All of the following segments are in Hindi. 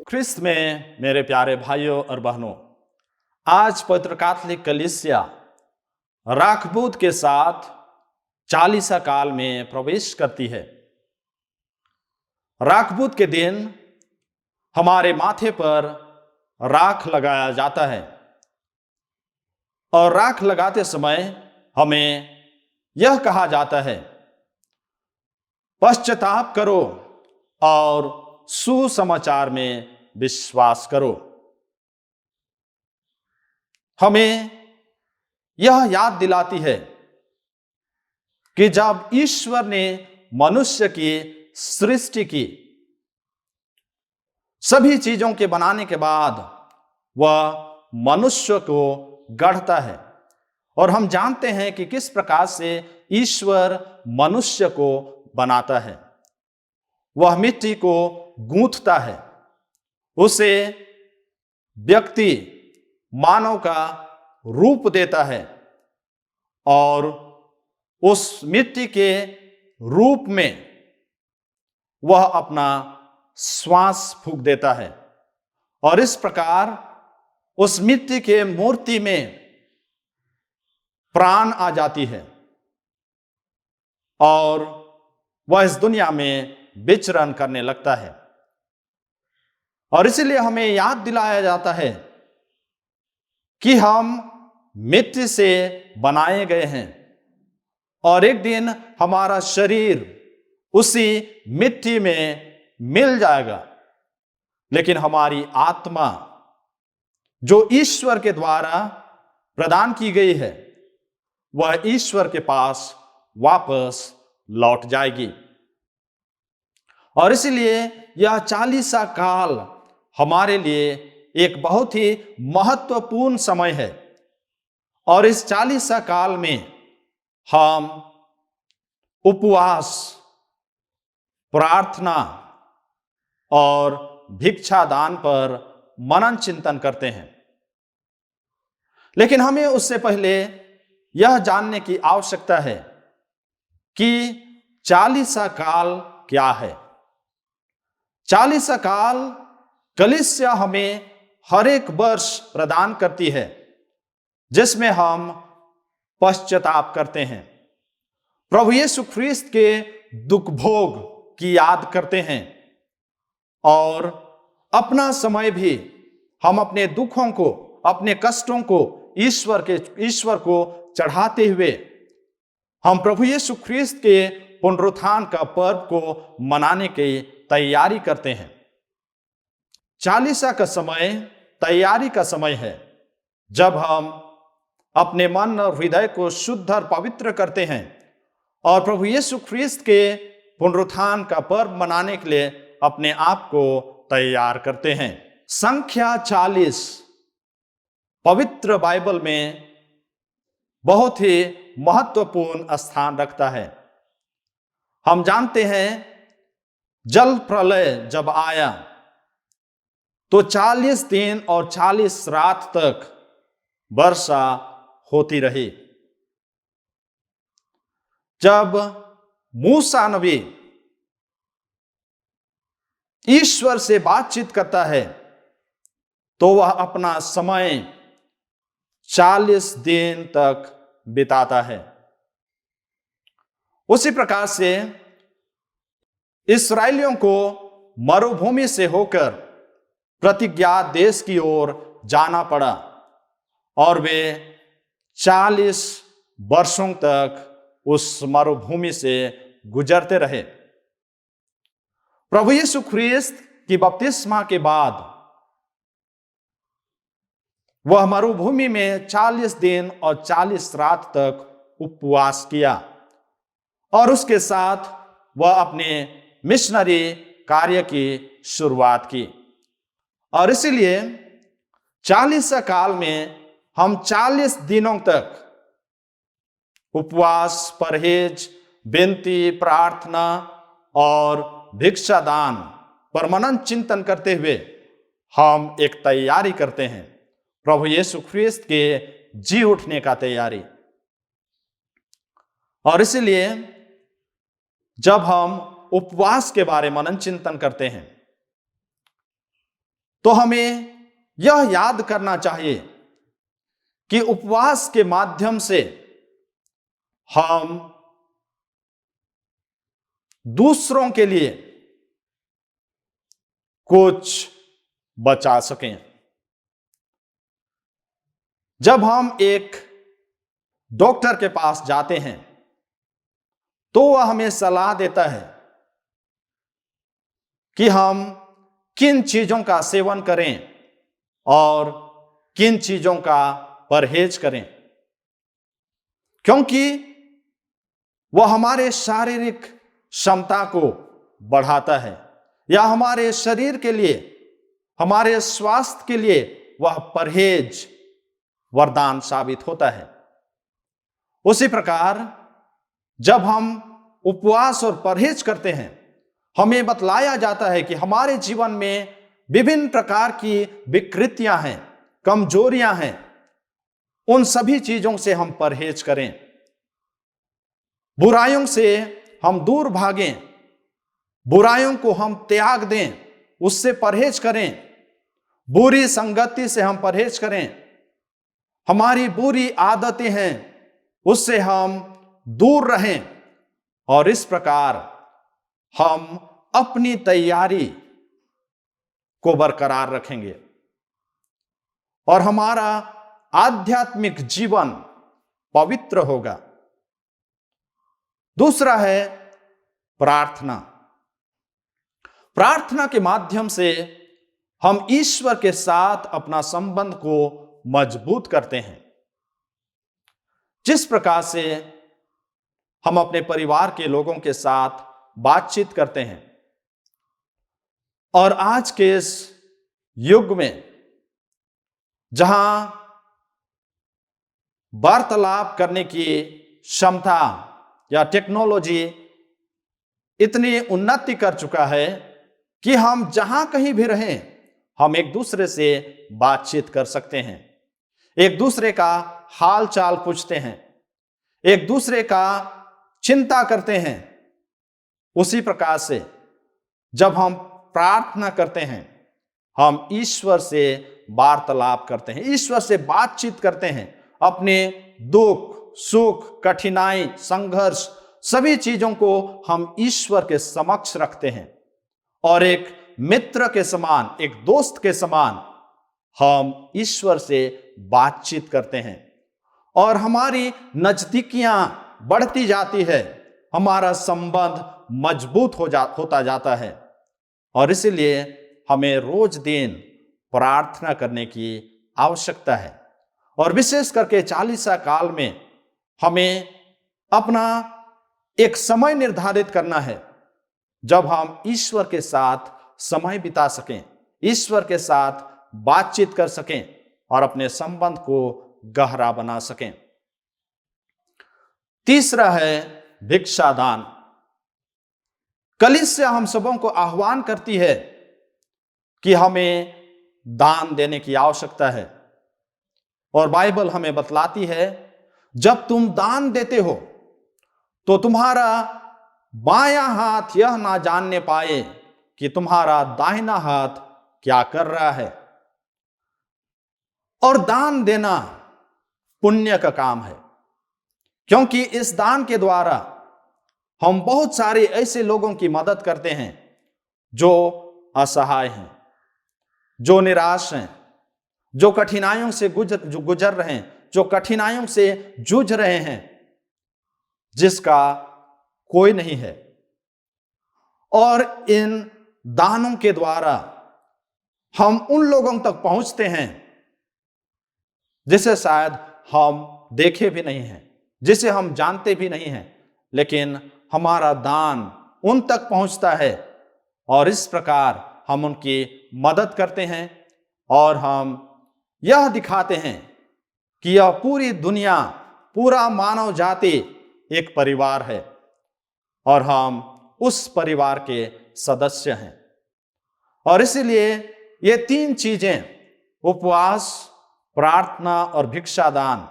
ख्रिस्त में मेरे प्यारे भाइयों और बहनों, आज पवित्र कैथोलिक कलीसिया राखबूत के साथ चालीसा काल में प्रवेश करती है। राखबूत के दिन हमारे माथे पर राख लगाया जाता है और राख लगाते समय हमें यह कहा जाता है, पश्चाताप करो और सुसमाचार में विश्वास करो। हमें यह याद दिलाती है कि जब ईश्वर ने मनुष्य की सृष्टि की, सभी चीजों के बनाने के बाद वह मनुष्य को गढ़ता है और हम जानते हैं कि किस प्रकार से ईश्वर मनुष्य को बनाता है। वह मिट्टी को गूंथता है, उसे व्यक्ति मानव का रूप देता है और उस मिट्टी के रूप में वह अपना श्वास फूंक देता है और इस प्रकार उस मिट्टी के मूर्ति में प्राण आ जाती है और वह इस दुनिया में विचरण करने लगता है। और इसलिए हमें याद दिलाया जाता है कि हम मिट्टी से बनाए गए हैं और एक दिन हमारा शरीर उसी मिट्टी में मिल जाएगा, लेकिन हमारी आत्मा जो ईश्वर के द्वारा प्रदान की गई है वह ईश्वर के पास वापस लौट जाएगी। और इसलिए यह चालीसा काल हमारे लिए एक बहुत ही महत्वपूर्ण समय है और इस चालीसा काल में हम उपवास, प्रार्थना और भिक्षा दान पर मनन चिंतन करते हैं। लेकिन हमें उससे पहले यह जानने की आवश्यकता है कि चालीसा काल क्या है। चालीसा काल कलीसिया हमें हर एक वर्ष प्रदान करती है जिसमें हम पश्चाताप करते हैं, प्रभु यीशु ख्रीस्त के दुख भोग की याद करते हैं और अपना समय भी हम अपने दुखों को, अपने कष्टों को ईश्वर को चढ़ाते हुए हम प्रभु यीशु ख्रीस्त के पुनरुत्थान का पर्व को मनाने की तैयारी करते हैं। चालीसा का समय तैयारी का समय है, जब हम अपने मन और हृदय को शुद्ध और पवित्र करते हैं और प्रभु यीशु ख्रीस्त के पुनरुत्थान का पर्व मनाने के लिए अपने आप को तैयार करते हैं। संख्या 40 पवित्र बाइबल में बहुत ही महत्वपूर्ण स्थान रखता है। हम जानते हैं जल प्रलय जब आया तो 40 दिन और 40 रात तक वर्षा होती रही। जब मूसा नबी ईश्वर से बातचीत करता है तो वह अपना समय 40 दिन तक बिताता है। उसी प्रकार से इस्राएलियों को मरुभूमि से होकर प्रतिज्ञा देश की ओर जाना पड़ा और वे 40 वर्षों तक उस मरुभूमि से गुजरते रहे। प्रभु यीशु ख्रीस्त की बपतिस्मा के बाद वह मरुभूमि में 40 दिन और 40 रात तक उपवास किया और उसके साथ वह अपने मिशनरी कार्य की शुरुआत की। और इसलिए 40 काल में हम 40 दिनों तक उपवास, परहेज, विनती, प्रार्थना और भिक्षा दान पर मनन चिंतन करते हुए हम एक तैयारी करते हैं, प्रभु यीशु ख्रीस्त के जी उठने का तैयारी। और इसलिए जब हम उपवास के बारे में मनन चिंतन करते हैं तो हमें यह याद करना चाहिए कि उपवास के माध्यम से हम दूसरों के लिए कुछ बचा सकें। जब हम एक डॉक्टर के पास जाते हैं तो वह हमें सलाह देता है कि हम किन चीजों का सेवन करें और किन चीजों का परहेज करें, क्योंकि वह हमारे शारीरिक क्षमता को बढ़ाता है या हमारे शरीर के लिए, हमारे स्वास्थ्य के लिए वह परहेज वरदान साबित होता है। उसी प्रकार जब हम उपवास और परहेज करते हैं, हमें बतलाया जाता है कि हमारे जीवन में विभिन्न प्रकार की विकृतियां हैं, कमजोरियां हैं, उन सभी चीजों से हम परहेज करें, बुराइयों से हम दूर भागें, बुराइयों को हम त्याग दें, उससे परहेज करें, बुरी संगति से हम परहेज करें, हमारी बुरी आदतें हैं उससे हम दूर रहें और इस प्रकार हम अपनी तैयारी को बरकरार रखेंगे और हमारा आध्यात्मिक जीवन पवित्र होगा। दूसरा है प्रार्थना। प्रार्थना के माध्यम से हम ईश्वर के साथ अपना संबंध को मजबूत करते हैं। जिस प्रकार से हम अपने परिवार के लोगों के साथ बातचीत करते हैं और आज के इस युग में जहां वार्तालाप करने की क्षमता या टेक्नोलॉजी इतनी उन्नति कर चुका है कि हम जहां कहीं भी रहें हम एक दूसरे से बातचीत कर सकते हैं, एक दूसरे का हाल चाल पूछते हैं, एक दूसरे का चिंता करते हैं। उसी प्रकार से जब हम प्रार्थना करते हैं हम ईश्वर से वार्तालाप करते हैं, ईश्वर से बातचीत करते हैं, अपने दुख सुख कठिनाई संघर्ष सभी चीजों को हम ईश्वर के समक्ष रखते हैं और एक मित्र के समान, एक दोस्त के समान हम ईश्वर से बातचीत करते हैं और हमारी नजदीकियां बढ़ती जाती है, हमारा संबंध मजबूत होता जाता है और इसलिए हमें रोज दिन प्रार्थना करने की आवश्यकता है। और विशेष करके चालीसा काल में हमें अपना एक समय निर्धारित करना है जब हम ईश्वर के साथ समय बिता सकें, ईश्वर के साथ बातचीत कर सकें और अपने संबंध को गहरा बना सकें। तीसरा है भिक्षादान। कलीसिया हम सबों को आह्वान करती है कि हमें दान देने की आवश्यकता है और बाइबल हमें बतलाती है जब तुम दान देते हो तो तुम्हारा बायां हाथ यह ना जानने पाए कि तुम्हारा दाहिना हाथ क्या कर रहा है। और दान देना पुण्य का काम है, क्योंकि इस दान के द्वारा हम बहुत सारे ऐसे लोगों की मदद करते हैं जो असहाय हैं, जो निराश हैं, जो कठिनाइयों से गुजर रहे हैं, जो कठिनाइयों से जूझ रहे हैं, जिसका कोई नहीं है। और इन दानों के द्वारा हम उन लोगों तक पहुंचते हैं जिसे शायद हम देखे भी नहीं हैं, जिसे हम जानते भी नहीं हैं, लेकिन हमारा दान उन तक पहुंचता है और इस प्रकार हम उनकी मदद करते हैं और हम यह दिखाते हैं कि यह पूरी दुनिया, पूरा मानव जाति एक परिवार है और हम उस परिवार के सदस्य हैं। और इसीलिए ये तीन चीजें, उपवास, प्रार्थना और भिक्षादान,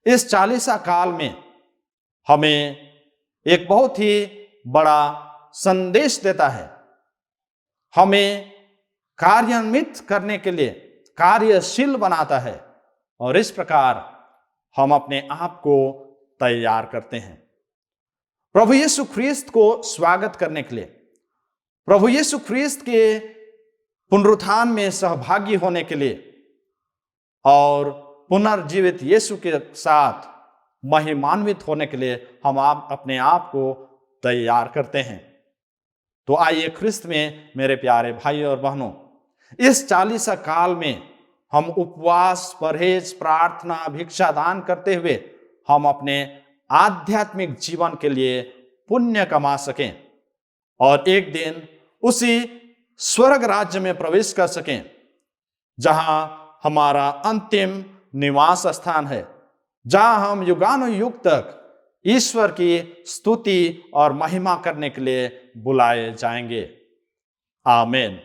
इस चालीसा काल में हमें एक बहुत ही बड़ा संदेश देता है, हमें कार्यान्वित करने के लिए कार्यशील बनाता है और इस प्रकार हम अपने आप को तैयार करते हैं प्रभु यीशु ख्रीस्त को स्वागत करने के लिए, प्रभु यीशु ख्रीस्त के पुनरुत्थान में सहभागी होने के लिए और पुनर्जीवित यीशु के साथ महिमान्वित होने के लिए हम अपने आप को तैयार करते हैं। तो आइए ख्रिस्त में मेरे प्यारे भाई और बहनों, इस 40 काल में हम उपवास, परहेज, प्रार्थना, भिक्षा दान करते हुए हम अपने आध्यात्मिक जीवन के लिए पुण्य कमा सकें और एक दिन उसी स्वर्ग राज्य में प्रवेश कर सकें जहां हमारा अंतिम निवास स्थान है, जहां हम युगानुयुग तक ईश्वर की स्तुति और महिमा करने के लिए बुलाए जाएंगे। आमीन।